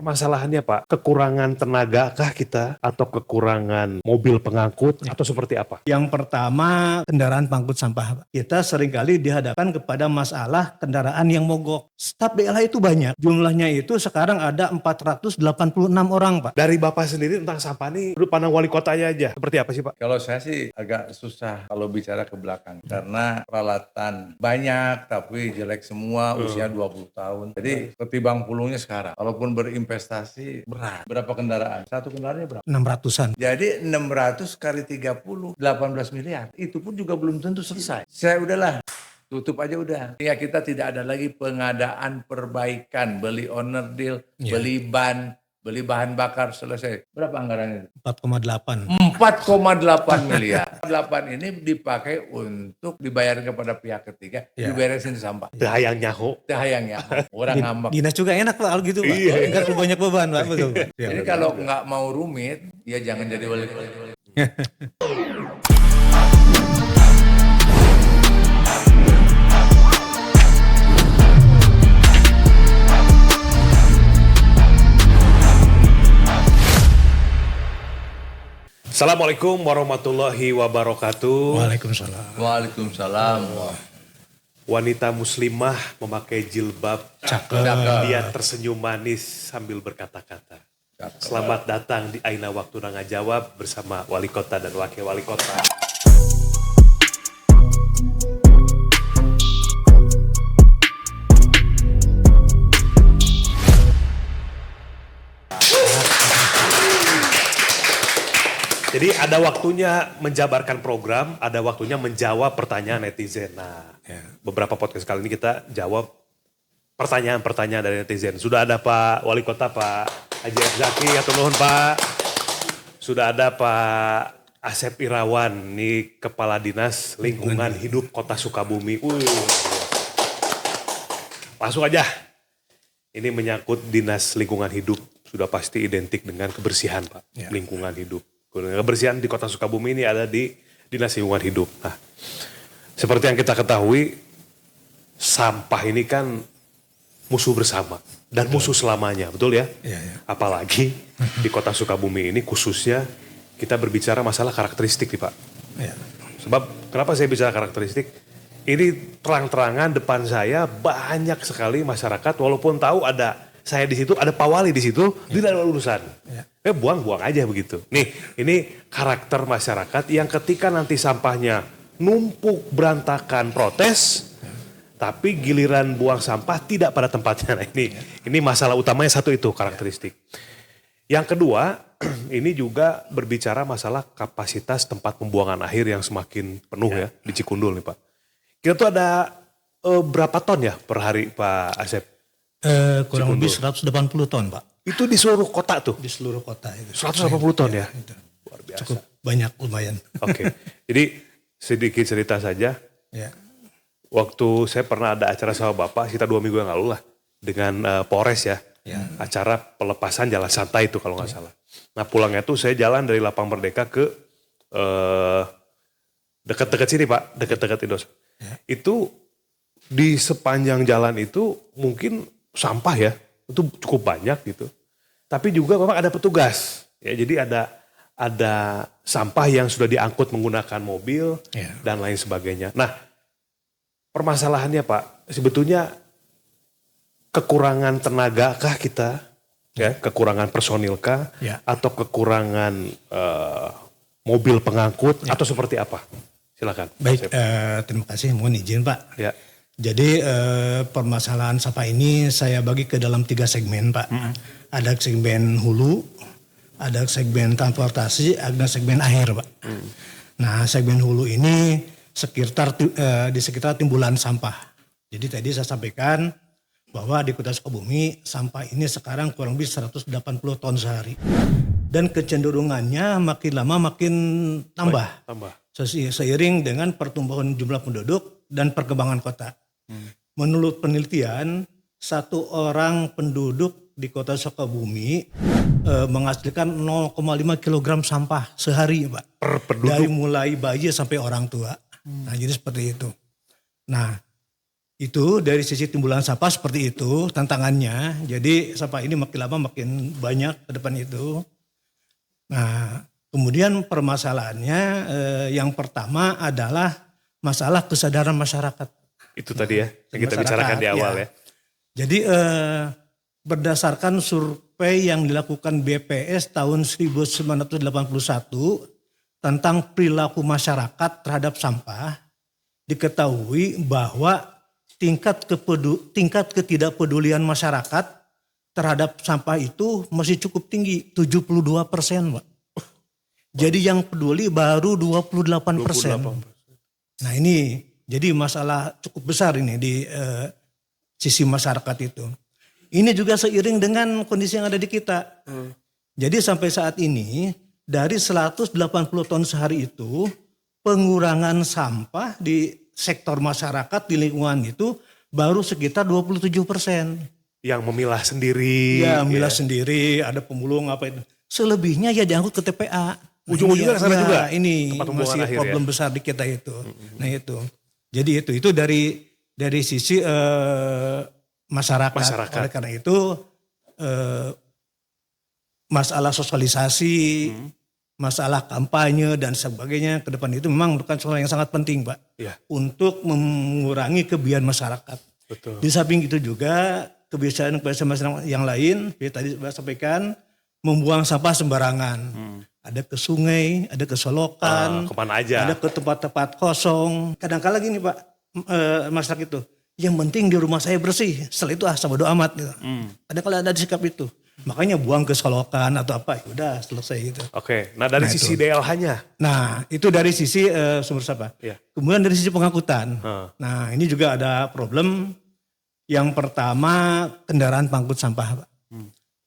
Permasalahannya Pak, kekurangan tenaga kah kita atau kekurangan mobil pengangkut atau seperti apa? Yang pertama kendaraan pengangkut sampah. Kita seringkali dihadapkan kepada masalah kendaraan yang mogok. Staf BLH itu banyak. Jumlahnya itu sekarang ada 486 orang Pak. Dari Bapak sendiri tentang sampah ini, sudut pandang wali kotanya aja, seperti apa sih Pak? Kalau saya sih agak susah kalau bicara ke belakang. Karena peralatan banyak tapi jelek semua, usia 20 tahun. Jadi ketimbang pulungnya sekarang. Walaupun berinvestasi berat. Berapa kendaraan? Satu kendaraannya berapa? 600-an. Jadi 600 kali 30, 18 miliar. Itu pun juga belum tentu selesai. Saya udahlah. Tutup aja udah. Ya kita tidak ada lagi pengadaan perbaikan. Beli owner deal, beli ban, beli bahan bakar selesai. Berapa anggarannya? 4,8. 4,8 miliar. 8 ini dipakai untuk dibayar kepada pihak ketiga, diberesin sampah. Hayang nyaho. Hayang ya, orang ngambek. Dinas juga enak Pak kalau gitu Pak. Enggak perlu banyak beban Pak. Betul Pak. Jadi kalau nggak mau rumit, ya jangan jadi wali kota. Assalamualaikum warahmatullahi wabarakatuh. Waalaikumsalam. Waalaikumsalam. Wanita muslimah memakai jilbab, Cakep. dia tersenyum manis sambil berkata-kata. Selamat datang di Aina Waktu Nanga Jawab bersama wali kota dan wakil wali kota. Jadi ada waktunya menjabarkan program, ada waktunya menjawab pertanyaan netizen. Nah, beberapa podcast kali ini kita jawab pertanyaan-pertanyaan dari netizen. Sudah ada Pak Wali Kota, Pak Haji Zaki, atau nuhun Pak. Sudah ada Pak Asep Irawan, nih Kepala Dinas Lingkungan Hidup Kota Sukabumi. Langsung aja. Ini menyangkut Dinas Lingkungan Hidup. Sudah pasti identik dengan kebersihan Pak, lingkungan hidup. Kebersihan di Kota Sukabumi ini ada di Dinas Lingkungan Hidup. Nah, seperti yang kita ketahui, sampah ini kan musuh bersama dan musuh selamanya, betul ya? Apalagi di Kota Sukabumi ini khususnya kita berbicara masalah karakteristik nih Pak. Sebab kenapa saya bicara karakteristik? Ini terang-terangan depan saya banyak sekali masyarakat walaupun tahu ada saya di situ, ada Pak Wali di situ, tidak ada urusan. Buang-buang aja begitu. Nih, ini karakter masyarakat yang ketika nanti sampahnya numpuk berantakan protes, tapi giliran buang sampah tidak pada tempatnya. Nah, ini masalah utamanya satu itu karakteristik. Yang kedua, ini juga berbicara masalah kapasitas tempat pembuangan akhir yang semakin penuh ya di Cikundul nih Pak. Kita tuh ada berapa ton ya per hari Pak Asep? Kurang lebih 180 ton Pak. Itu di seluruh kota tuh? Di seluruh kota itu. 180 ton ya? Itu. Luar biasa. Cukup banyak, lumayan. Oke, jadi sedikit cerita saja. Waktu saya pernah ada acara sama Bapak sekitar 2 minggu yang lalu lah. Dengan Polres ya. Acara pelepasan jalan santai itu kalau nggak salah. Nah pulangnya tuh saya jalan dari Lapang Merdeka ke dekat-dekat sini Pak. Dekat-dekat Indos. Itu di sepanjang jalan itu mungkin sampah ya. Itu cukup banyak gitu. Tapi juga memang ada petugas. Ya, jadi ada sampah yang sudah diangkut menggunakan mobil dan lain sebagainya. Nah, permasalahannya Pak, sebetulnya kekurangan tenaga kah kita? Ya, kekurangan personil kah? Atau kekurangan mobil pengangkut atau seperti apa? Silakan. Baik, terima kasih. Mohon izin Pak. Ya. Jadi permasalahan sampah ini saya bagi ke dalam 3 segmen Pak. Ada segmen hulu, ada segmen transportasi, ada segmen akhir Pak. Nah segmen hulu ini di sekitar timbulan sampah. Jadi tadi saya sampaikan bahwa di Kota Sukabumi sampah ini sekarang kurang lebih 180 ton sehari. Dan kecenderungannya makin lama makin tambah. Seiring dengan pertumbuhan jumlah penduduk dan perkembangan kota. Menurut penelitian, 1 orang penduduk di Kota Sukabumi menghasilkan 0,5 kg sampah sehari Pak. Per penduduk? Dari mulai bayi sampai orang tua. Nah jadi seperti itu. Nah Itu dari sisi timbulan sampah seperti itu tantangannya. Jadi sampah ini makin lama makin banyak ke depan itu. Nah, kemudian permasalahannya yang pertama adalah masalah kesadaran masyarakat. Itu tadi ya yang kita bicarakan di awal ya. Jadi berdasarkan survei yang dilakukan BPS tahun 1981 tentang perilaku masyarakat terhadap sampah, diketahui bahwa tingkat ketidakpedulian masyarakat terhadap sampah itu masih cukup tinggi, 72%, Pak. Jadi yang peduli baru 28%. Nah ini jadi masalah cukup besar ini di sisi masyarakat itu. Ini juga seiring dengan kondisi yang ada di kita. Jadi sampai saat ini dari 180 ton sehari itu pengurangan sampah di sektor masyarakat di lingkungan itu baru sekitar 27%. Yang memilah sendiri. Ya memilah sendiri, ada pemulung apa itu. Selebihnya ya diangkut ke TPA. Ujung-ujungnya ke sana juga. Ini masih problem besar di kita itu. Nah itu. Jadi itu dari sisi masyarakat. Oleh karena itu masalah sosialisasi, masalah kampanye dan sebagainya ke depan itu memang merupakan soal yang sangat penting, Pak. Ya. Untuk mengurangi kebiasaan masyarakat. Betul. Di samping itu juga kebiasaan masyarakat yang lain, tadi saya sampaikan, membuang sampah sembarangan. Ada ke sungai, ada ke solokan, kemana aja. ada ke tempat-tempat kosong. Kadang-kala gini Pak, masyarakat itu, yang penting di rumah saya bersih, setelah itu bodo amat. Gitu. Kadang-kala ada sikap itu. Makanya buang ke solokan atau apa, ya udah selesai gitu. Oke, nah dari sisi DLH-nya? Nah itu dari sisi sumber sampah. Ya. Kemudian dari sisi pengangkutan. Nah ini juga ada problem. Yang pertama kendaraan pengangkut sampah, Pak.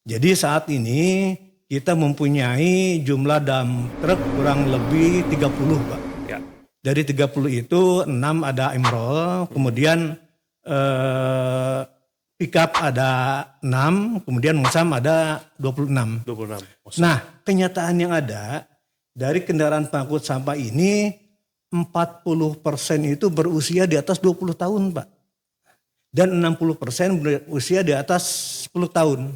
Jadi saat ini kita mempunyai jumlah dump truk kurang lebih 30, Pak. Ya. Dari 30 itu 6 ada Emerald, kemudian pickup ada 6, kemudian Mosam ada 26. 26. Nah, kenyataan yang ada dari kendaraan pengangkut sampah ini 40% itu berusia di atas 20 tahun, Pak. Dan 60% berusia di atas 10 tahun.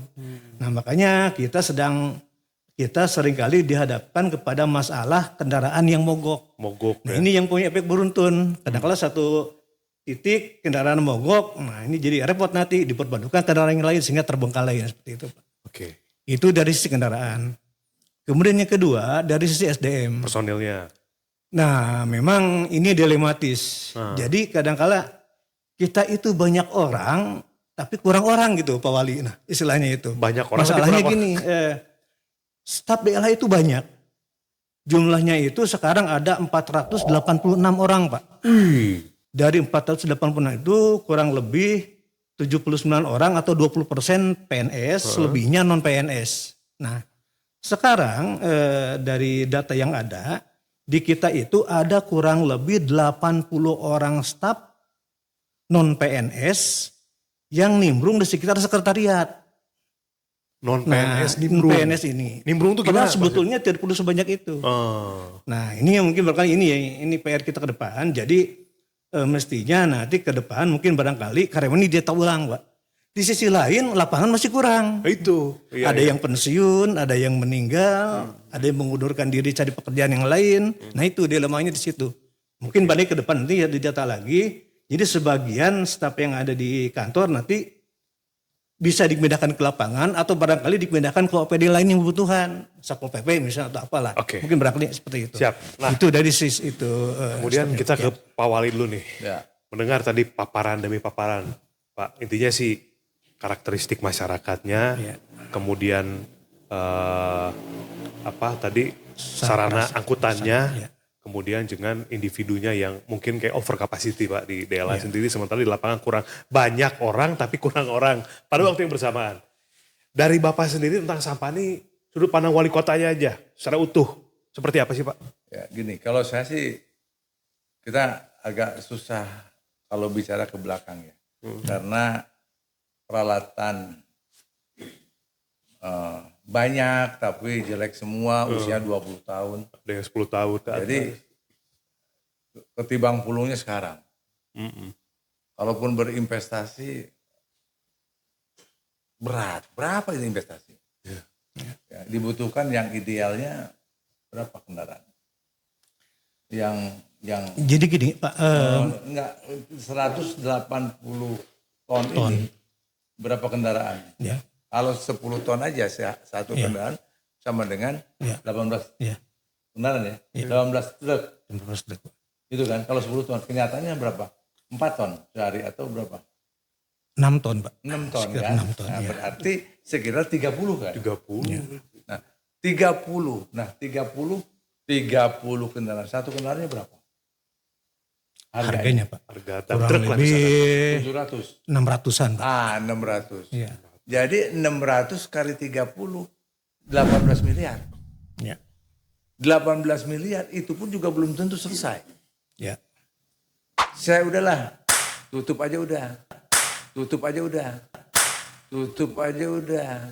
Nah, makanya kita seringkali dihadapkan kepada masalah kendaraan yang mogok. Nah, ini yang punya efek beruntun. Kadang-kala satu titik kendaraan mogok, nah ini jadi repot nanti diperbantukan kendaraan yang lain sehingga terbengkalai seperti itu, Pak. Oke. Itu dari sisi kendaraan. Kemudian yang kedua dari sisi SDM. Personilnya. Nah, memang ini dilematis. Jadi kadang-kala kita itu banyak orang tapi kurang orang gitu, Pak Wali. Nah, istilahnya itu. Banyak orang. Masalahnya gini, staf BLH itu banyak. Jumlahnya itu sekarang ada 486 orang, Pak. Dari 486 itu kurang lebih 79 orang atau 20% PNS, lebihnya non PNS. Nah, sekarang dari data yang ada di kita itu ada kurang lebih 80 orang staf non PNS yang nimbrung di sekitar sekretariat. Non PNS nimbrung. PNS ini. Nimbrung itu gimana? Padahal sebetulnya tidak perlu sebanyak itu. Nah, ini yang mungkin barangkali ini PR kita ke depan. Jadi mestinya nanti ke depan mungkin barangkali karyawan ini dia tahu ulang, Pak. Di sisi lain lapangan masih kurang. Itu. Iya, ada yang pensiun, ada yang meninggal, ada yang mengundurkan diri cari pekerjaan yang lain. Nah itu dilemanya di situ. Mungkin balik ke depan nanti ya didata lagi. Jadi sebagian staf yang ada di kantor nanti bisa dipindahkan ke lapangan atau barangkali dipindahkan ke OPD lain yang membutuhkan. Satpol PP misalnya atau apalah. Mungkin barangkali seperti itu. Siap. Nah, itu dari sisi itu. Kemudian kita ke Pak Wali dulu nih. Ya. Mendengar tadi paparan demi paparan. Pak, intinya sih karakteristik masyarakatnya. Kemudian sarana angkutannya. Kemudian dengan individunya yang mungkin kayak over capacity, Pak, di DLA sendiri, sementara di lapangan kurang banyak orang tapi kurang orang pada waktu yang bersamaan. Dari Bapak sendiri tentang sampah ini sudut pandang wali kotanya aja secara utuh seperti apa sih, Pak? Ya gini, kalau saya sih kita agak susah kalau bicara ke belakang ya, karena peralatan banyak tapi jelek semua, usia 20 tahun. Ada yang 10 tahun. Jadi ketimbang pulungnya sekarang. kalaupun berinvestasi berat. Berapa ini investasi? Ya, dibutuhkan yang idealnya berapa kendaraan? Yang Jadi gini Pak, enggak 180 ton ini berapa kendaraan? ya, Kalau 10 ton aja satu kendaraan sama dengan 18 ya, kendaraan ya. 18 truk. terus Pak. Gitu kan. Kalau 10 ton kenyataannya berapa? 4 ton sehari atau berapa? 6 ton Pak. 6 ton Sekitar kan. 6 ton, Nah, ya. berarti sekitar 30 kan. 30. Nah, 30. Nah, 30 kendaraan. Satu kendaraannya berapa? Harganya Pak. Harga Kurang truk lah misalkan. lebih 700. 600-an Pak. 600. Iya. Jadi 600 kali 30, 18 miliar. Ya. 18 miliar itu pun juga belum tentu selesai. Ya. Saya udahlah, tutup aja udah. Tutup aja udah. Tutup aja udah.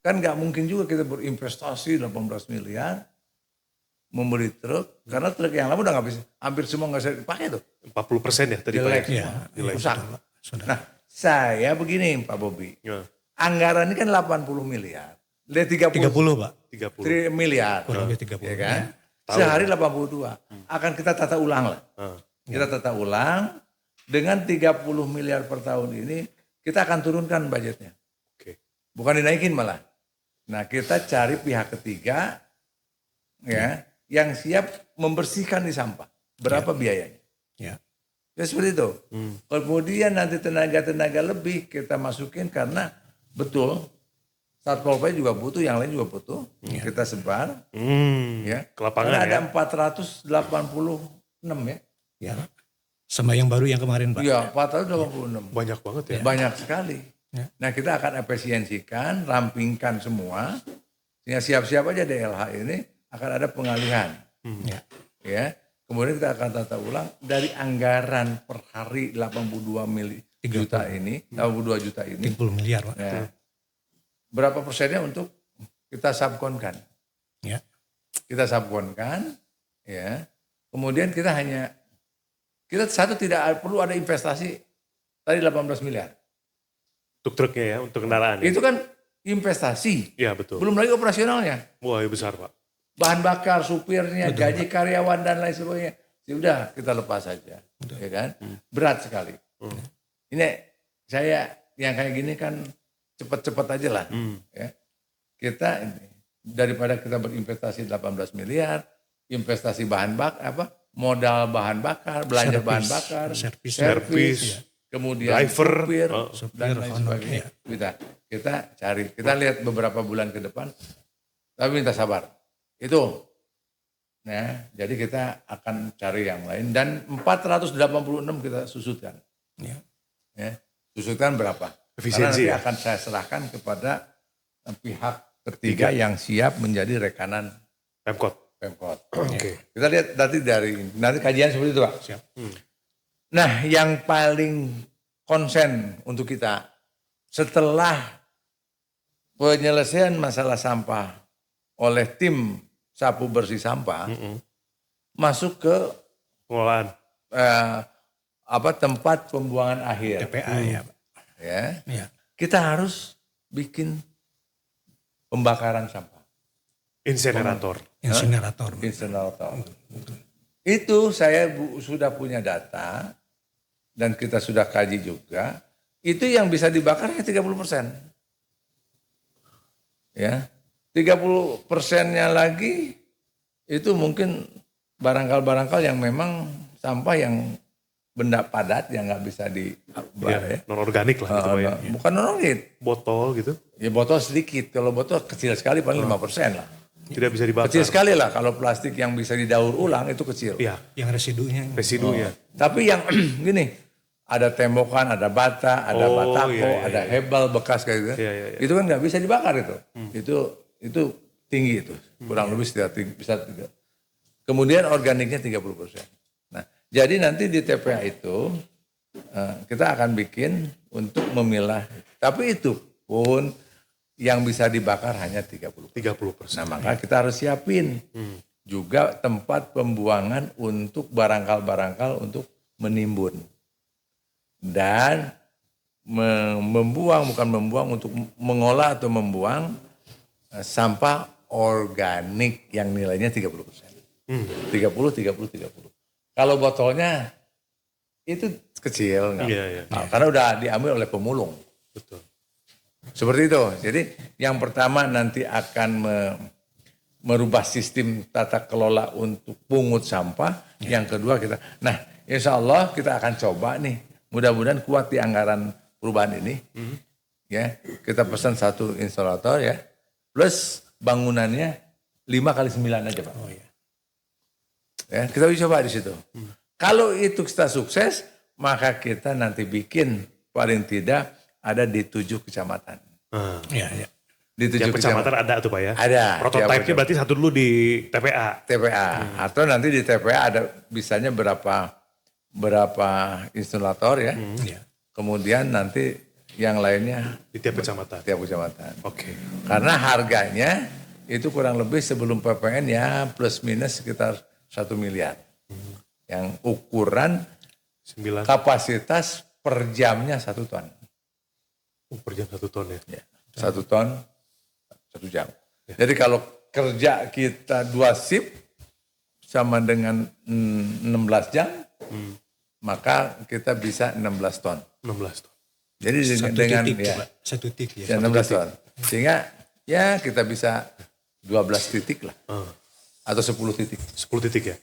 Kan nggak mungkin juga kita berinvestasi 18 miliar, membeli truk, karena truk yang lama udah nggak bisa, hampir semua nggak bisa dipakai tuh. 40% ya tadi Pak. Jelek ya? semua, rusak. Sudah. Nah, saya begini Pak Bobi, Ya, anggaran ini kan 80 miliar. Lihat 30 Pak. 30. miliar. Kurang lebih 30. Ya kan? Sehari 82. Akan kita tata ulang lah. Kita tata ulang dengan 30 miliar per tahun ini kita akan turunkan budgetnya. Oke. Bukan dinaikin malah. Nah, kita cari pihak ketiga ya yang siap membersihkan di sampah. Berapa biayanya? Ya. Ya seperti itu. Kemudian nanti tenaga-tenaga lebih kita masukin karena betul Satpol PP juga butuh, yang lain juga butuh. Kita sebar. Ya. Ke lapangan Karena ada ya. 486 ya. Ya. Sama yang baru yang kemarin Pak. Iya, 486. Banyak banget ya. Banyak sekali. Ya. Nah, kita akan efisiensikan, rampingkan semua. Sehingga siap-siap aja DLH ini akan ada pengalihan. Ya. Ya. Kemudian kita akan tata ulang dari anggaran per hari 82 juta ini, 82 juta ini. 30 miliar Pak. Ya. Berapa persennya untuk kita subkonkan? Ya. Kita subkonkan, ya. Kemudian kita satu tidak perlu ada investasi tadi 18 miliar. Untuk truknya ya, untuk kendaraan. Ya. Itu kan investasi. Iya betul. Belum lagi operasionalnya. Wah ini besar Pak. Bahan bakar, supirnya, gaji karyawan dan lain sebagainya. Ya udah kita lepas saja. Ya kan? Berat sekali. Ini saya yang kayak gini kan cepat-cepat aja lah. Ya. Kita daripada kita berinvestasi 18 miliar, investasi modal bahan bakar, belanja bahan bakar, servis, kemudian driver, supir dan lain sebagainya. Kita cari, kita lihat beberapa bulan ke depan, tapi minta sabar. Itu. Nah, jadi kita akan cari yang lain dan 486 kita susutkan. Ya. Ya, susutkan berapa? Efisiensi Karena nanti ya? akan saya serahkan kepada pihak ketiga yang siap menjadi rekanan Pemkot. Pemkot. Oke. Kita lihat nanti kajian seperti itu Pak. Siap. Nah, yang paling konsen untuk kita setelah penyelesaian masalah sampah oleh tim sapu bersih sampah, masuk ke Pengolahan. tempat pembuangan akhir. TPA ya Pak. Ya. Ya. Kita harus bikin pembakaran sampah. Insenerator. Insinerator. Insinerator. Itu saya sudah punya data dan kita sudah kaji juga. Itu yang bisa dibakar hanya 30%. Ya. 30%-nya lagi itu mungkin barangkal yang memang sampah yang benda padat yang nggak bisa Ya, non organik lah gitu Pak ya. Bukan non-organik. Botol gitu. Ya botol sedikit. Kalau botol kecil sekali paling 5% lah. Tidak bisa dibakar. Kecil sekali lah kalau plastik yang bisa didaur ulang itu kecil. Iya. Yang residunya. Residunya. Tapi yang gini, ada tembokan, ada bata, ada batako, ada hebel bekas kayak gitu. Iya. Itu kan nggak bisa dibakar itu. Itu tinggi itu. Kurang lebih bisa tidak. Kemudian organiknya 30%. Nah, jadi nanti di TPA itu kita akan bikin untuk memilah. Tapi itu pun yang bisa dibakar hanya 30%. 30%. Nah, maka kita harus siapin juga tempat pembuangan untuk barangkal-barangkal untuk menimbun. dan bukan membuang untuk mengolah atau membuang sampah organik yang nilainya 30%. 30. Kalau botolnya itu kecil, karena udah diambil oleh pemulung. Betul. Seperti itu. Jadi yang pertama nanti akan merubah sistem tata kelola untuk pungut sampah. Yang kedua kita, nah insya Allah kita akan coba nih, mudah-mudahan kuat di anggaran perubahan ini. Ya, kita pesan 1 instalator ya, plus bangunannya 5x9 aja Pak. Oh iya. Ya, kita bisa coba di situ. Kalau itu kita sukses, maka kita nanti bikin paling tidak ada di 7 kecamatan. Iya, iya. Di 7 Tiap kecamatan ada tuh Pak ya? Ada. Prototipe berarti satu dulu di TPA. Atau nanti di TPA ada bisanya berapa instalator ya. Iya. Kemudian nanti yang lainnya Di tiap kecamatan. tiap kecamatan. Oke. Karena harganya itu kurang lebih sebelum PPN ya plus minus sekitar 1 miliar. Yang ukuran 9 kapasitas per jamnya 1 ton. per jam 1 ton ya. Ya, 1 ton 1 jam. Jadi kalau kerja kita 2 shift sama dengan 16 jam, maka kita bisa 16 ton. 16 ton. Jadi Satu dengan titik, ya, Pak. Satu titik ya 16 ton. Sehingga ya kita bisa 12 titik lah. Atau 10 titik. 10 titik ya.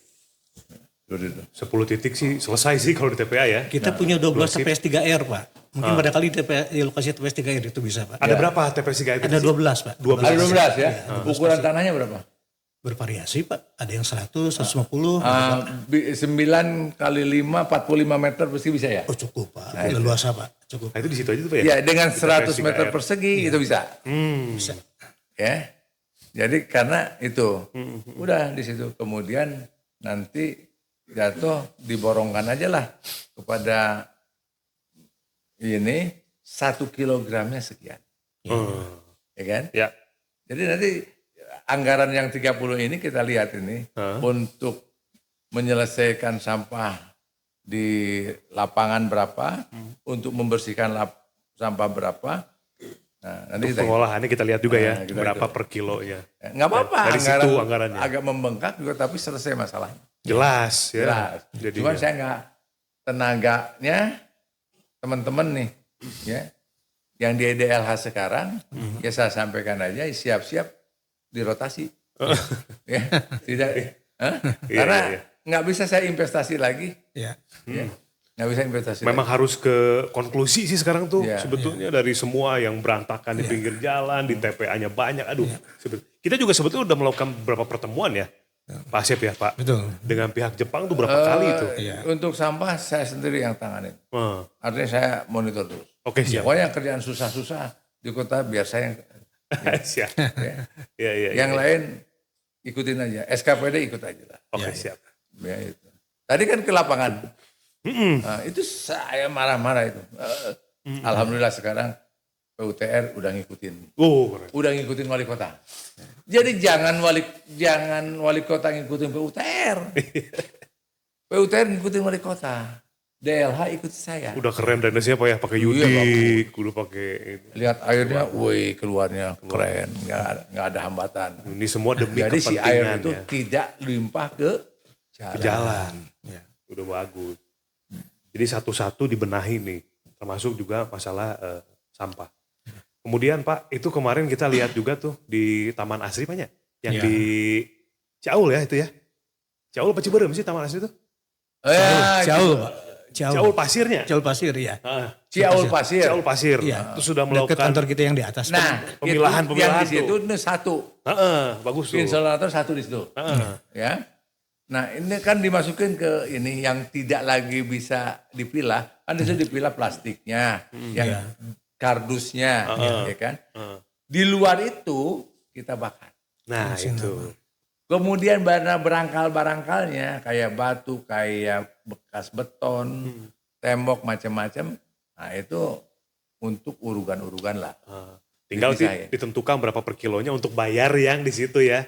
Dulu. 10 titik sih selesai sih kalau di TPA ya. Kita punya 12 TPS 3R, Pak. Mungkin pada kali di lokasi TPS 3R itu bisa, Pak. Ada berapa TPS 3 itu? Ada 12, Pak. 12. Ada 12 ya. Ukuran tanahnya berapa? Bervariasi, Pak. Ada yang 100, 150. 9 kali 5, 45 meter pasti bisa ya? Oh cukup, Pak. Leluasa, Pak. Cukup. Nah itu di situ aja tuh Pak ya? Ya dengan Di 100 TPS meter 3R. persegi itu bisa. Bisa. Ya. Jadi karena itu udah di situ kemudian nanti jatuh diborongkan aja lah kepada ini 1 kilogramnya sekian. Ya kan? Ya. Jadi nanti anggaran yang 30 ini kita lihat ini untuk menyelesaikan sampah di lapangan berapa, untuk membersihkan sampah berapa. Nah, nanti Untuk pengolahannya kita lihat juga ya, kita berapa lihat. per kilonya. Nggak apa-apa, Dari situ anggarannya. agak membengkak juga tapi selesai masalahnya. Jelas ya. Jelas. Jadinya. Cuman saya nggak, tenaganya teman-teman nih, ya, yang di EDLH sekarang, ya saya sampaikan aja, siap-siap dirotasi. Ya, tidak, karena iya. nggak bisa saya investasi lagi. Ya. Ya. Nggak bisa investasi Memang harus ke konklusi sih sekarang tuh Iya. sebetulnya dari semua yang berantakan di pinggir jalan, di TPA-nya banyak. Aduh, kita juga sebetulnya udah melakukan beberapa pertemuan ya, Pak Asep ya Pak. Betul. Dengan pihak Jepang tuh berapa kali itu? Untuk sampah saya sendiri yang tanganin. Artinya saya monitor terus. Oke siap. Pokoknya kerjaan susah-susah di kota biar saya Siap. ya. Ya, Yang lain ikutin aja. SKPD ikut aja lah. Oke siap. Ya, itu. Tadi kan ke lapangan. Nah, itu saya marah-marah itu. Alhamdulillah sekarang PUTR udah ngikutin. Keren. Udah ngikutin wali kota. Jadi jangan wali kota ngikutin PUTR. PUTR ngikutin wali kota. DLH ikut saya. Udah keren drainasenya Pak ya, pakai yudik, udah pakai ini. Lihat airnya, woi keluarnya keren, nggak ada hambatan. Ini semua demi Jadi si kepentingan air itu ya. tidak limpah ke Ke jalan. Ya. Udah bagus. Jadi satu-satu dibenahi nih, termasuk juga masalah sampah. Kemudian Pak, itu kemarin kita lihat juga tuh di Taman Asri Pak ya? Yang di Ciaul ya itu ya? Ciaul apa Ciberem sih Taman Asri itu? Jauh, Pak. Ciaul pasirnya? Ciaul pasir, ya. Ciaul Pasir. Ciaul pasir. Iya. Itu sudah Dekat melakukan kantor kita yang di atas. Nah, Pemilahan yang di tuh. situ ini satu. Bagus tuh. Instalator satu di situ. Ya. Nah, ini kan dimasukin ke ini yang tidak lagi bisa dipilah. Kan di situ dipilah plastiknya, yang kardusnya, ya kan. Di luar itu kita bakar. Nah itu. Kemudian barangkal-barangkalnya kayak batu, kayak bekas beton, tembok macam-macam. Nah itu untuk urugan-urugan lah. Tinggal Bisa, ya. ditentukan berapa per kilonya untuk bayar yang di situ ya.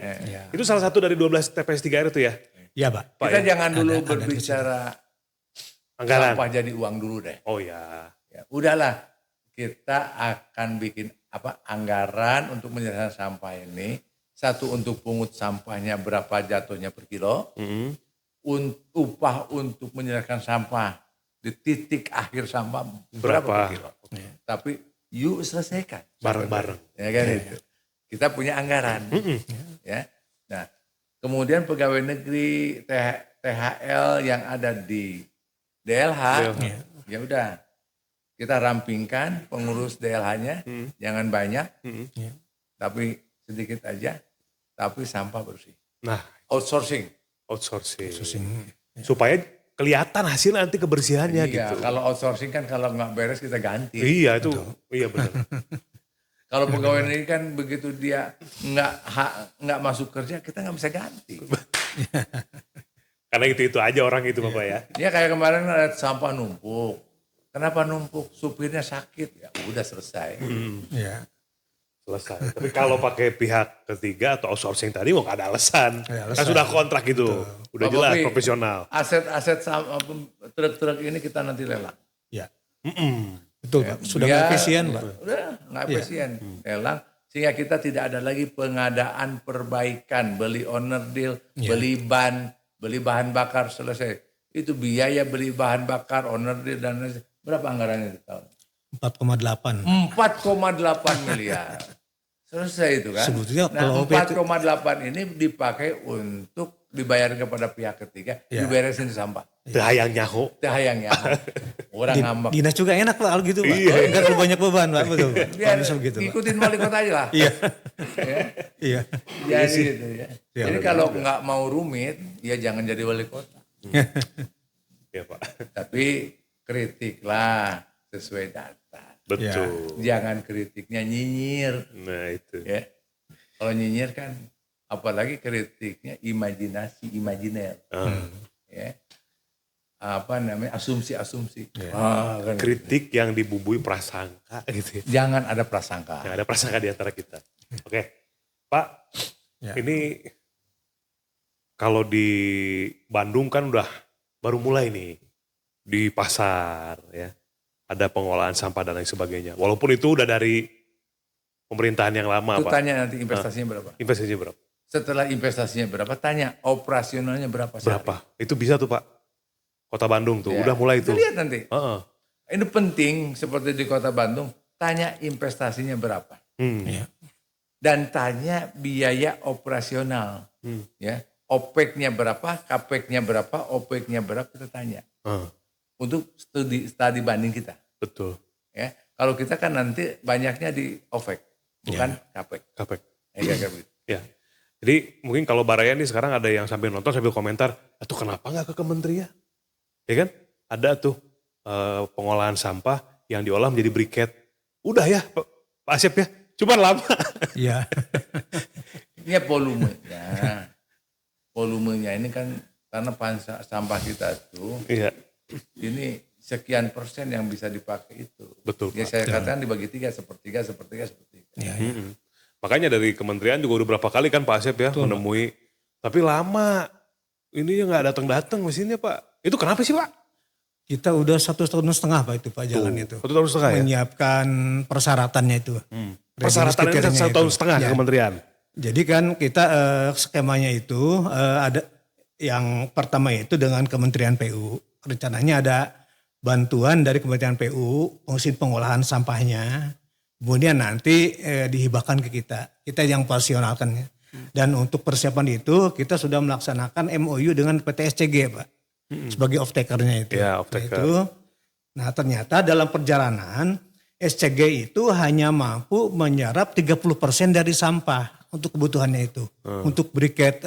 Itu salah satu dari 12 TPS 3R itu ya? Ya, Pak. Kita jangan dulu ada berbicara Anggaran. sampah jadi uang dulu deh. Oh ya. Ya, udahlah, kita akan bikin anggaran untuk menyelesaikan sampah ini. Satu, untuk pungut sampahnya berapa jatuhnya per kilo. Upah untuk menyelesaikan sampah di titik akhir sampah berapa per kilo. Tapi yuk selesaikan Bareng-bareng. ya kan itu. Kita punya anggaran. Ya. Nah, kemudian pegawai negeri THL yang ada di DLH, ya udah kita rampingkan pengurus DLH-nya, jangan banyak, tapi sedikit aja, tapi sampah bersih. Nah, Outsourcing. Supaya kelihatan hasil nanti kebersihannya Iya, gitu. kalau outsourcing kan kalau nggak beres kita ganti. Iya itu, iya benar. Kalau pegawai negeri kan begitu dia nggak masuk kerja, kita nggak bisa ganti. Karena itu aja orang itu Bapak ya. Ya kayak kemarin ada sampah numpuk. Kenapa numpuk? Supirnya sakit. Ya udah selesai. Ya. Selesai. Tapi kalau pakai pihak ketiga atau outsourcing tadi mau nggak ada alasan. Kan sudah kontrak gitu. Udah Pak jelas Bobi, profesional. Aset-aset truk-truk ini kita nanti lelang. Ya. Betul Pak. Sudah nggak efisien Pak. Udah nggak efisien. Lelang. Sehingga kita tidak ada lagi pengadaan perbaikan. Beli owner deal, beli ban, beli bahan bakar selesai. Itu biaya beli bahan bakar, owner deal dan lain-lain. Berapa anggarannya di tahun? 4,8. 4,8 miliar. Selesai itu kan. Sebetulnya Nah, kalau 4,8 ini dipakai untuk dibayar kepada pihak ketiga, diberesin sampah. Hayang nyaho. Hayang ya. Orang ngambek. Dinas juga enak Pak kalau gitu Pak. Enggak terlalu banyak beban Pak. Betul. Biar Bisa begitu Pak. ikutin wali kota aja lah. Iya. Ya. Iya. Jadi gitu ya. Jadi kalau nggak mau rumit, ya jangan jadi wali kota. Ya Pak. Tapi kritiklah sesuai data. Betul. Jangan kritiknya nyinyir. Nah itu. Ya. Kalau nyinyir kan, apalagi kritiknya imajiner. Ya. Apa namanya, asumsi-asumsi. Kan Kritik yang dibumbui prasangka gitu ya. jangan ada prasangka. Yang ada prasangka di antara kita. Oke. Pak, ini kalau di Bandung kan udah baru mulai nih di pasar ya. Ada pengolahan sampah dan lain sebagainya. Walaupun itu udah dari pemerintahan yang lama Itu Pak. tanya nanti investasinya berapa. Investasinya berapa? Setelah investasinya berapa, tanya operasionalnya berapa sehari. Berapa? Itu bisa tuh Pak. Kota Bandung tuh, Ya. udah mulai Kita tuh. lihat nanti. Heeh. Ini penting seperti di Kota Bandung, tanya investasinya berapa. Iya. Dan tanya biaya operasional. Ya, OPEC-nya berapa, CAPEX-nya berapa, OPEC-nya berapa, kita tanya. Untuk studi banding kita. Betul. Ya, kalau kita kan nanti banyaknya di OPEC, bukan CAPEX. Kapek. Kayak gitu. Ya. Jadi mungkin kalau Baraya nih sekarang ada yang sambil nonton sambil komentar, tuh kenapa nggak ke kementerian? Ya kan? Ada tuh pengolahan sampah yang diolah menjadi briket. Udah ya Pak Asep ya, cuma lama. Iya. Ini volumenya. Volumenya ini kan karena sampah kita tuh, Iya. ini sekian persen yang bisa dipakai itu. Betul Ya Pak. saya katakan dibagi tiga, sepertiga. Iya. Makanya dari kementerian juga udah berapa kali kan Pak Asep ya menemui. Tapi lama. Ini nggak datang-datang mesinnya Pak. Itu kenapa sih Pak? Kita udah 1,5 tahun Pak itu Pak jalan itu. 1,5 tahun ya? Menyiapkan persyaratannya itu. Persyaratannya kan 1,5 tahun ke kementerian. Jadi kan kita skemanya itu ada yang pertama itu dengan Kementerian PU. Rencananya ada bantuan dari Kementerian PU, fungsi pengolahan sampahnya. Kemudian nanti dihibahkan ke kita. Kita yang operasionalkannya. Dan untuk persiapan itu kita sudah melaksanakan MOU dengan PT SCG Pak. Sebagai off-takernya itu. Ya, off-taker. Nah ternyata dalam perjalanan SCG itu hanya mampu menyerap 30% dari sampah untuk kebutuhannya itu. Untuk briket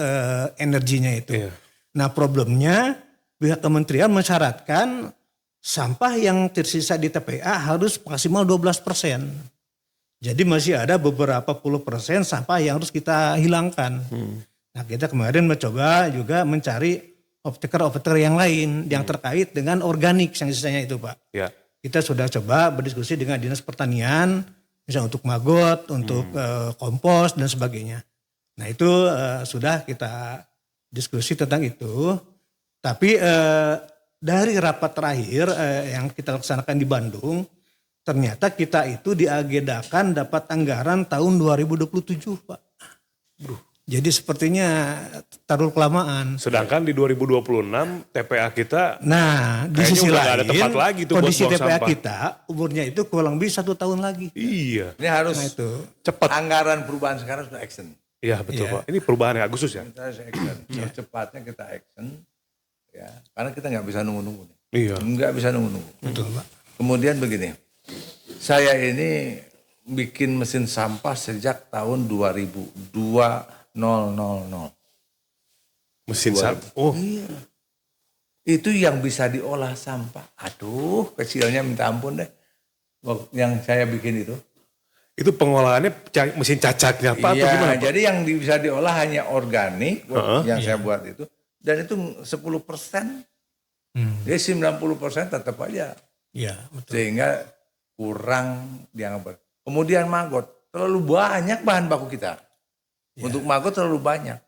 energinya itu. Iya. Nah problemnya pihak kementerian mensyaratkan sampah yang tersisa di TPA harus maksimal 12%. Jadi masih ada beberapa puluh persen sampah yang harus kita hilangkan. Nah kita kemarin mencoba juga mencari off-taker yang lain yang terkait dengan organik yang sisanya itu Pak. Ya. Kita sudah coba berdiskusi dengan Dinas Pertanian, misalnya untuk maggot, untuk kompos dan sebagainya. Nah itu sudah kita diskusi tentang itu. Tapi dari rapat terakhir yang kita laksanakan di Bandung, ternyata kita itu diagendakan dapat anggaran tahun 2027, Pak. Jadi sepertinya taruh kelamaan. Sedangkan di 2026 TPA kita Nah, di kayaknya sisi udah nggak ada lain, tempat lagi tuh buat kondisi buang TPA sampah. kita umurnya itu kurang lebih 1 tahun lagi. Iya. Ini harus Nah itu. Cepat. anggaran perubahan sekarang sudah action. Iya betul Iya. Pak. Ini perubahan ya Agustus ya? Kita harus action. Secepatnya kita action. Ya, karena kita nggak bisa nunggu-nunggu. Iya. Nggak bisa nunggu-nunggu. Betul, Pak. Kemudian begini, saya ini bikin mesin sampah sejak tahun 2000. Mesin sampah. Oh, Iya. Itu yang bisa diolah sampah. Aduh, kecilnya minta ampun deh. Yang saya bikin itu. itu pengolahannya mesin cacatnya Pak atau Iya, gimana Pak? jadi yang bisa diolah hanya organik yang saya buat itu. Dan itu 10%. Jadi 90% tetap aja. Iya, betul. Sehingga kurang dianggap. Kemudian maggot. Terlalu banyak bahan baku kita. Untuk maggot terlalu banyak.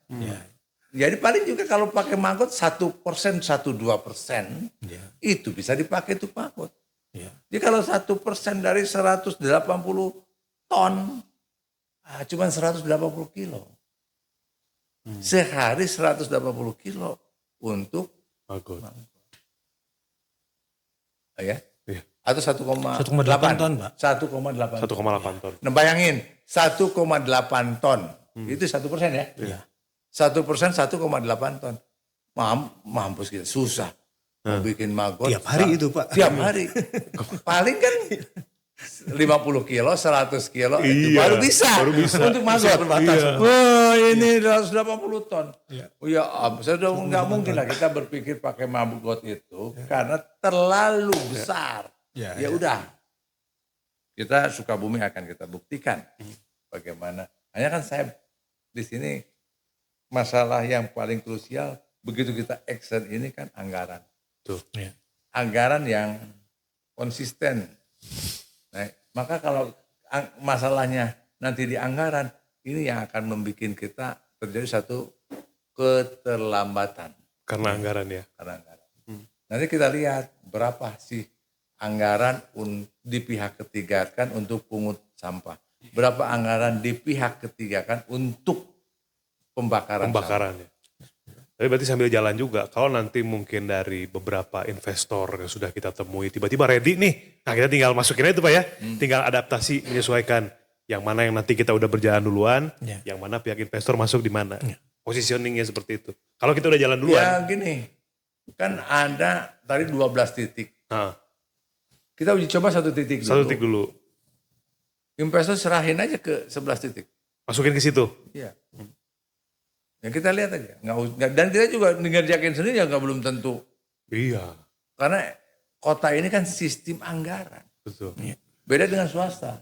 Jadi paling juga kalau pakai maggot 1%, 1-2% itu bisa dipakai untuk maggot. Jadi kalau 1% dari 180 ton, cuma 180 kilo. Sehari 180 kilo untuk Maggot. ya. Iya. Atau 1,8 ton, Pak. 1,8 ton. 1,8 ton. Nah bayangin 1,8 ton. Itu 1% ya. Iya. 1% 1,8 ton. Mampus kita susah. Mau bikin maggot. Tiap hari itu, Pak. Tiap hari. Paling kan 50 kilo, 100 kilo itu Iya, baru bisa. Untuk maggot. Wah ini 180 ton. Oh ya, sudah nggak mungkin lah kita berpikir pakai maggot itu karena terlalu besar. Ya udah, kita Sukabumi akan kita buktikan bagaimana. Hanya kan saya di sini masalah yang paling krusial begitu kita action ini kan anggaran. Tuh. Anggaran yang konsisten. Nah, maka kalau masalahnya nanti di anggaran, ini yang akan membuat kita terjadi satu keterlambatan. Karena anggaran ya. Karena anggaran. Nanti kita lihat berapa sih anggaran di pihak ketiga kan untuk pungut sampah. Berapa anggaran di pihak ketiga kan untuk pembakaran sampah. Pembakaran ya. Tapi berarti sambil jalan juga, kalau nanti mungkin dari beberapa investor yang sudah kita temui, tiba-tiba ready nih, nah kita tinggal masukin aja itu Pak ya, tinggal adaptasi, menyesuaikan yang mana yang nanti kita udah berjalan duluan, yang mana pihak investor masuk di mana, positioningnya seperti itu. Kalau kita udah jalan duluan. Ya gini, kan ada tadi 12 titik. Nah, Kita uji coba 1 titik dulu. 1 titik dulu, Investor serahin aja ke 11 titik. masukin ke situ. Iya. Ya kita lihat aja. Dan kita juga ngerjain sendiri ya nggak belum tentu. Iya, Karena kota ini kan sistem anggaran. betul. Beda dengan swasta.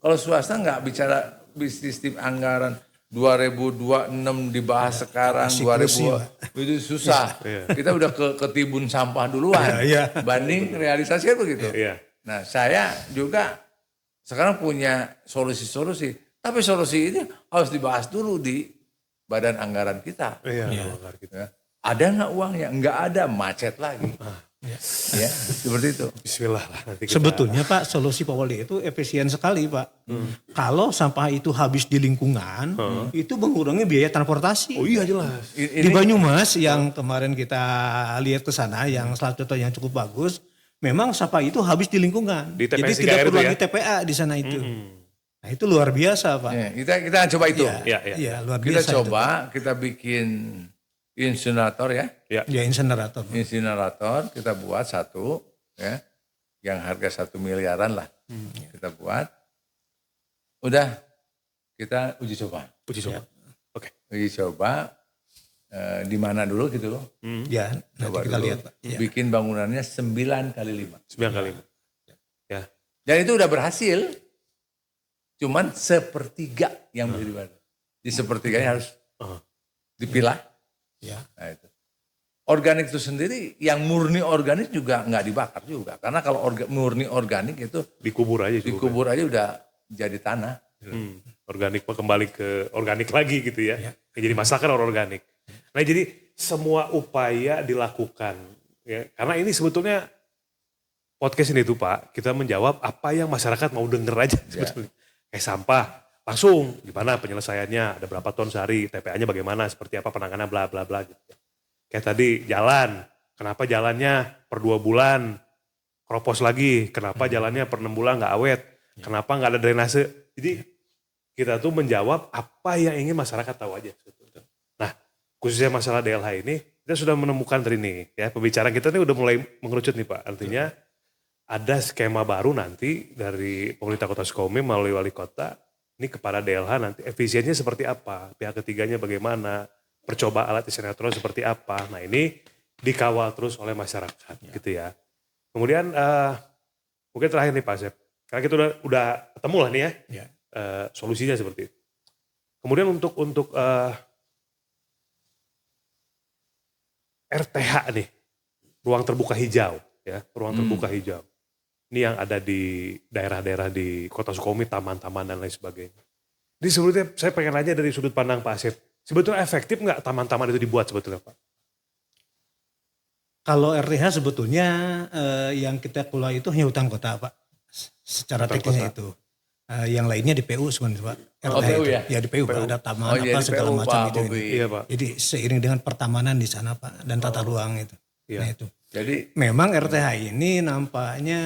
Kalau swasta nggak bicara sistem anggaran 2026 dibahas sekarang, 2000 itu susah. Kita udah ketimbun sampah duluan. Banding realisasi kan begitu. Iya. Nah saya juga sekarang punya solusi-solusi. Tapi solusi ini harus dibahas dulu di badan anggaran kita. Iya, Ya. Ada nggak uangnya? Nggak ada, macet lagi. Ya, seperti itu. Bismillah lah nanti kita. Sebetulnya Pak, solusi Pak Wali itu efisien sekali Pak. Kalau sampah itu habis di lingkungan, itu mengurangi biaya transportasi. Oh iya jelas. Di Banyumas yang kemarin kita lihat ke sana, yang salah satu yang cukup bagus, memang sampah itu habis di lingkungan. Di TPA Jadi 3R tidak perlu itu ya? lagi TPA di sana itu. Nah itu luar biasa Pak. Ya, kita coba itu. Iya. Iya luar Kita biasa. coba, kita bikin insinerator ya. Ya insenerator. Insinerator kita buat 1 ya. Yang harga 1 miliaran lah. Kita buat. Udah kita uji coba. Uji coba. Oke. Uji coba di mana dulu gitu loh. Ya nanti Coba kita dulu. lihat Pak. Ya. Bikin bangunannya 9 kali 5. 9 kali. Ya. Dan itu udah berhasil. Cuman sepertiga yang bisa dibangun. Di sepertiganya harus dipilah. Ya. Nah, itu. Organik itu sendiri, yang murni organik juga nggak dibakar juga. Karena kalau murni organik itu Dikubur aja juga. dikubur aja udah jadi tanah. Organik kembali ke organik lagi gitu ya. Jadi masakan organik. Nah jadi semua upaya dilakukan Ya, karena ini sebetulnya podcast ini tuh Pak, kita menjawab apa yang masyarakat mau denger aja sebetulnya. Kayak sampah, langsung gimana penyelesaiannya, ada berapa ton sehari, TPA-nya bagaimana, seperti apa penanganan bla bla bla gitu. Kayak tadi jalan, kenapa jalannya per 2 bulan keropos lagi, kenapa jalannya per 6 bulan nggak awet, kenapa nggak ada drainase. Jadi kita tuh menjawab apa yang ingin masyarakat tahu aja sebetulnya. Nah, khususnya masalah DLH ini, kita sudah menemukan tadi nih, ya pembicaraan kita ini udah mulai mengerucut nih Pak. Artinya ada skema baru nanti dari pemerintah Kota Sukabumi melalui wali kota, ini kepada DLH nanti efisiennya seperti apa, pihak ketiganya bagaimana, percobaan alat sinetron seperti apa. Nah ini dikawal terus oleh masyarakat gitu ya. Kemudian mungkin terakhir nih Pak Asep, karena kita udah ketemu lah nih ya, solusinya seperti itu. Kemudian untuk RTH nih, ruang terbuka hijau, ya, ruang terbuka hijau. Ini yang ada di daerah-daerah di Kota Sukabumi, taman-taman dan lain sebagainya. Jadi sebetulnya saya pengen aja dari sudut pandang Pak Asep, sebetulnya efektif nggak taman-taman itu dibuat sebetulnya Pak? Kalau RTH sebetulnya yang kita kelola itu hanya hutan kota Pak, secara Hutan teknisnya kota. itu. Yang lainnya di PU sebenarnya Pak. Oh, RTH PU itu. ya? Ya di PU Pak, ada taman iya, apa di segala PU, macam Pak itu. Bobi. Iya Pak. Jadi seiring dengan pertamanan di sana Pak dan tata ruang itu. Iya. Nah itu. Jadi Memang RTH ini nampaknya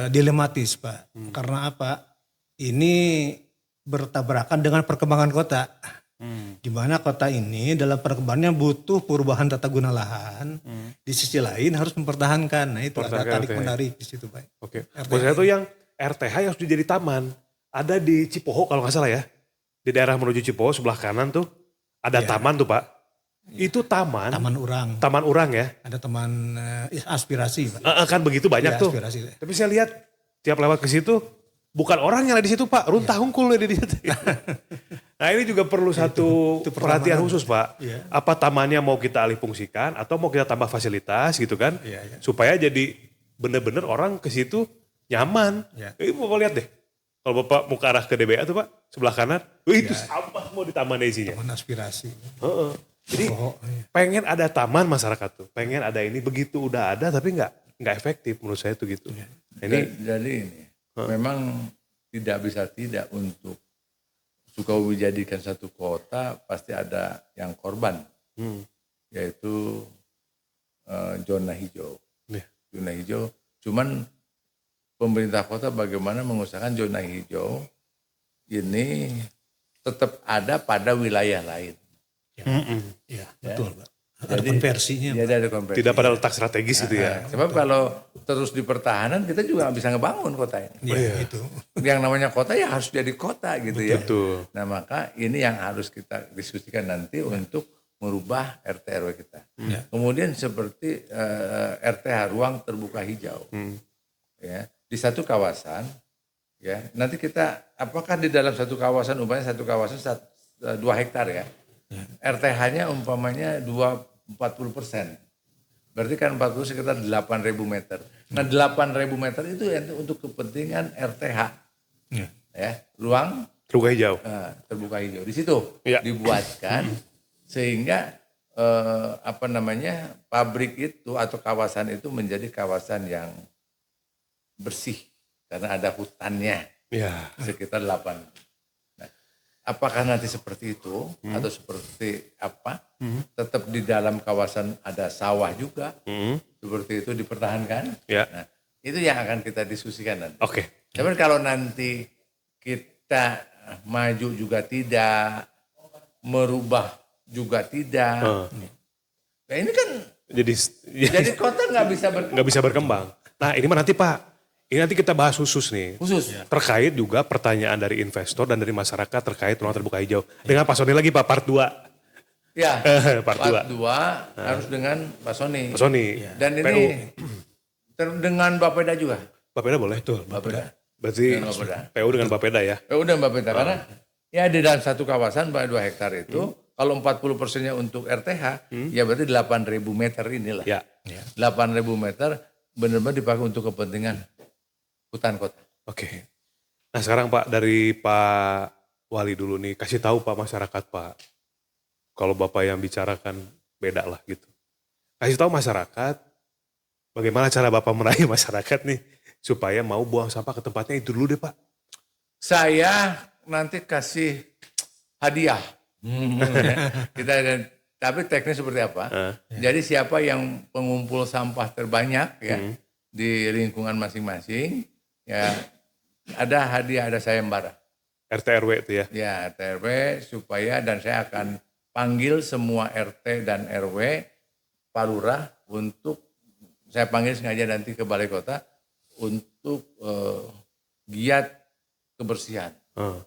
dilematis Pak. Karena apa? Ini bertabrakan dengan perkembangan kota. Di mana kota ini dalam perkembangannya butuh perubahan tata guna lahan. Di sisi lain harus mempertahankan. Nah itu ada Mempertahankan tarik RTH. menarik di situ Pak. Oke. RTH. Maksudnya itu yang RTH yang sudah jadi taman, ada di Cipoho kalau nggak salah ya. Di daerah menuju Cipoho sebelah kanan tuh ada taman tuh Pak. Itu taman Taman Urang. ya. Ada taman aspirasi Pak. Kan begitu banyak Ya, tuh. aspirasi. Tapi saya lihat tiap lewat ke situ bukan orang yang ada di situ Pak, runtah hungkul di situ. Nah ini juga perlu satu itu perhatian pertamanan. khusus Pak. Iya. Apa tamannya mau kita alih fungsikan atau mau kita tambah fasilitas gitu kan. Iya, iya. Supaya jadi bener-bener orang ke situ nyaman. Iya. Bapak lihat deh. Kalau Bapak mau ke arah ke DBA tuh Pak, sebelah kanan. Itu sampah mau di taman isinya. Taman aspirasi. Heeh. Jadi iya. pengen ada taman masyarakat tuh. Pengen ada ini, begitu udah ada tapi nggak efektif menurut saya tuh gitu. Iya. Nah, ini jadi ini memang tidak bisa tidak untuk Sukabumi dijadikan satu kota pasti ada yang korban, yaitu zona hijau. Iya. Zona hijau, cuman pemerintah kota bagaimana mengusahakan zona hijau ini tetap ada pada wilayah lain. Iya, betul Pak. Ada konversinya. Jadi ada konversi. tidak pada letak strategis gitu ya. Sebab kalau terus di pertahanan kita juga nggak bisa ngebangun kota ini. Iya, itu. Yang namanya kota ya harus jadi kota gitu ya. Betul. Nah maka ini yang harus kita diskusikan nanti untuk merubah RT RW kita. Kemudian seperti RTH ruang terbuka hijau. Ya, di satu kawasan ya. Nanti kita apakah di dalam satu kawasan umpamanya satu kawasan 2 hektar ya. RTH-nya umpamanya 40%. Berarti kan 40 sekitar 8.000 meter. Nah 8.000 meter itu untuk kepentingan RTH. Ya, ruang Terbuka hijau. terbuka hijau. Di situ Ya. dibuatkan sehingga pabrik itu atau kawasan itu menjadi kawasan yang bersih karena ada hutannya Ya. sekitar 8. Nah, apakah nanti seperti itu atau seperti apa? Tetap di dalam kawasan ada sawah juga, seperti itu dipertahankan. Ya. Nah, itu yang akan kita diskusikan nanti. Oke. Tapi kalau nanti kita maju juga tidak, merubah juga tidak. Nah ini kan jadi kota nggak bisa nggak bisa berkembang. Nah ini mah nanti Pak, ini nanti kita bahas khusus nih. khusus. Terkait juga pertanyaan dari investor dan dari masyarakat terkait ruang terbuka hijau. Dengan Pak Sony lagi Pak, part 2. Ya, Part part 2 harus dengan Pak Sony. Pak Sony. Dan ini dengan Bapeda juga. Bapeda boleh? Betul. Bapeda. Berarti Dengan Bapeda. PU dengan Bapeda ya? Udah Bapeda karena ya di dalam satu kawasan 2 hektar itu kalau 40%-nya untuk RTH ya berarti 8.000 meter inilah. Ya. 8.000 meter benar-benar dipakai untuk kepentingan hutan kota. Oke. Nah sekarang Pak dari Pak Wali dulu nih, kasih tahu Pak masyarakat Pak. Kalau Bapak yang bicarakan beda lah gitu. kasih tahu masyarakat bagaimana cara Bapak meraih masyarakat nih supaya mau buang sampah ke tempatnya itu dulu deh Pak. Saya nanti kasih hadiah. Kita tapi teknis seperti apa? Jadi siapa yang pengumpul sampah terbanyak ya di lingkungan masing-masing ya ada hadiah, ada sayembara. RT RW itu ya. Ya, RT RW supaya dan saya akan panggil semua RT dan RW Pak Lurah untuk saya panggil sengaja nanti ke Balai Kota untuk giat kebersihan.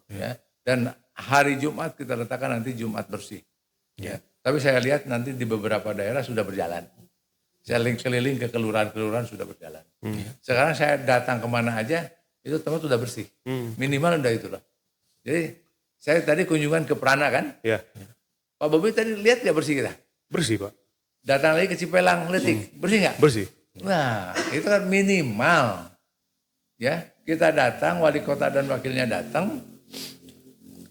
Ya. Dan hari Jumat kita letakkan nanti Jumat bersih. Ya. Tapi saya lihat nanti di beberapa daerah sudah berjalan. Saya keliling ke kelurahan-kelurahan sudah berjalan. Sekarang saya datang kemana aja itu tempat sudah bersih. Minimal udah itulah. Jadi saya tadi kunjungan ke Prana kan. Ya. Pak Bobi tadi lihat nggak bersih kita? Bersih Pak. Datang lagi ke Cipelang, Letik, bersih nggak? Bersih. Nah, itu kan minimal. Ya, kita datang, wali kota dan wakilnya datang,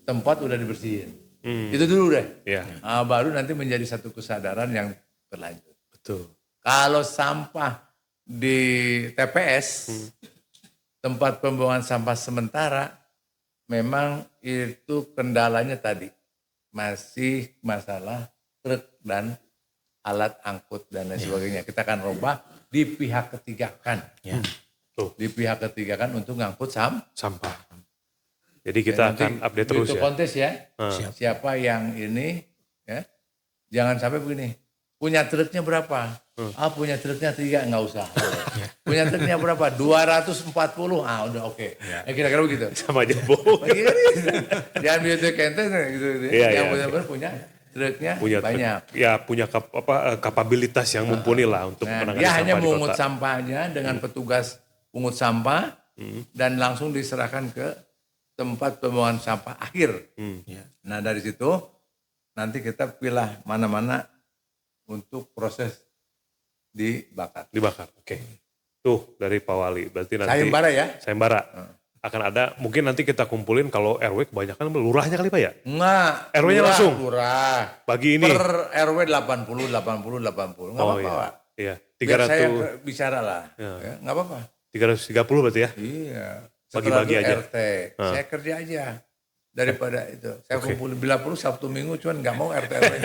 tempat udah dibersihin. Itu dulu deh. Ya. Nah, baru nanti menjadi satu kesadaran yang berlanjut. Betul. Kalau sampah di TPS, tempat pembuangan sampah sementara, memang itu kendalanya tadi. Masih masalah truk dan alat angkut dan lain sebagainya. Kita akan rubah di pihak ketiga kan. Di pihak ketiga kan untuk ngangkut Sampah. Jadi kita nanti akan update terus itu ya. kontes ya. Siapa yang ini ya. Jangan sampai begini. Punya truknya berapa? Punya truknya 3, nggak usah. Punya truknya berapa? 240. Udah oke. Kira-kira begitu. Sama aja bohong. Jangan biasa kente gitu. Yang benar-benar punya truknya banyak. Ya punya kapabilitas yang mumpuni lah untuk menangani dia sampah hanya di mengungut kota. sampahnya dengan petugas pungut sampah dan langsung diserahkan ke tempat pembuangan sampah akhir. Nah dari situ nanti kita pilih mana-mana untuk proses dibakar. Oke. Tuh dari Pak Wali. Berarti nanti Sayembara ya? Sayembara. Akan ada, mungkin nanti kita kumpulin kalau RW kebanyakan lurahnya kali Pak ya? Enggak. RW-nya langsung? Lurah. Bagi ini? Per RW 80. Enggak apa-apa Pak. Iya. Biar 300. saya bicara lah. Ya, enggak apa-apa. 330 berarti ya? Iya. Bagi-bagi aja. RT. Saya kerja aja. Daripada itu. Saya kumpulin bila perlu Sabtu Minggu cuman enggak mau RT RW.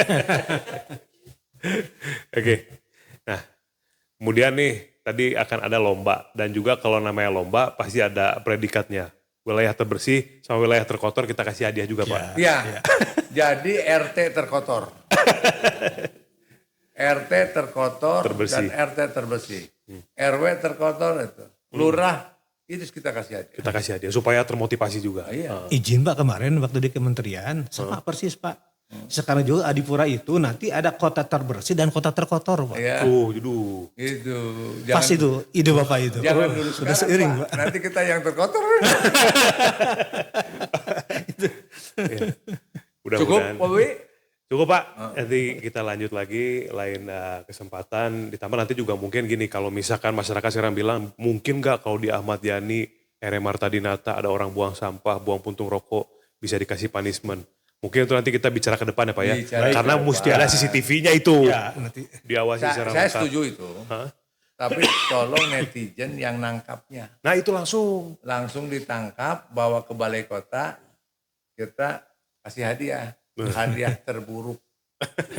Oke. Nah, kemudian nih tadi akan ada lomba dan juga kalau namanya lomba pasti ada predikatnya. Wilayah terbersih sama wilayah terkotor kita kasih hadiah juga Pak. Iya. Jadi RT terkotor. RT terkotor Terbersih. dan RT terbersih. RW terkotor itu. Lurah itu kita kasih hadiah. Kita kasih hadiah supaya termotivasi juga. Iya. Izin Pak kemarin waktu di kementerian sama persis Pak. Sekarang juga Adipura itu nanti ada kota terbersih dan kota terkotor Pak. Iya. Itu. Itu. Pas itu ide Bapak itu. Jangan dulu sudah sekarang, seiring Pak. Pak. Nanti kita yang terkotor. Cukup Mudah-mudahan. Pak Wi? Cukup Pak, nanti kita lanjut lagi lain kesempatan. Ditambah nanti juga mungkin gini, kalau misalkan masyarakat sekarang bilang, mungkin nggak kalau di Ahmad Yani, RM Marta Dinata ada orang buang sampah, buang puntung rokok, bisa dikasih punishment. Mungkin itu nanti kita bicara ke depan ya Pak ya. Bicara Karena ke mesti depan. ada CCTV-nya itu. Ya, nanti Diawasi secara Saya lengkap. setuju itu. Tapi tolong netizen yang nangkapnya. Nah itu langsung. Langsung ditangkap, bawa ke balai kota, kita kasih hadiah. Hadiah terburuk.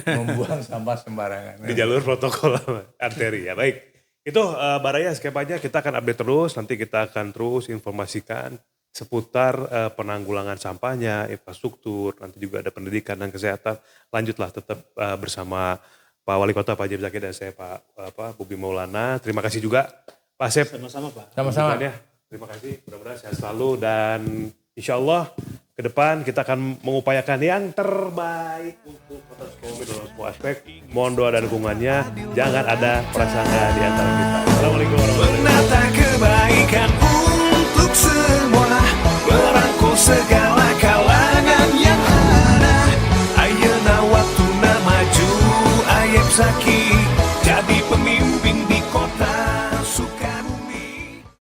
Membuang sampah sembarangan. Di jalur protokol arteri ya. Baik, itu Baraya skep aja kita akan update terus. Nanti kita akan terus informasikan seputar penanggulangan sampahnya, infrastruktur, nanti juga ada pendidikan dan kesehatan. Lanjutlah tetap bersama Pak Wali Kota Pak James Zaki dan saya Pak Bobi Maulana. Terima kasih juga Pak Asep. sama-sama Pak. Sama-sama. Terima kasih, mudah-mudahan sehat selalu dan insya Allah ke depan kita akan mengupayakan yang terbaik untuk Kota Sukabumi dalam semua aspek. Mohon doa dan dukungannya, jangan ada prasangka di antara kita. Assalamualaikum warahmatullahi wabarakatuh. Menata kebaikan untuk semua, merangkul segala kalangan yang ada. Ayeuna waktuna maju, Ayep Zaki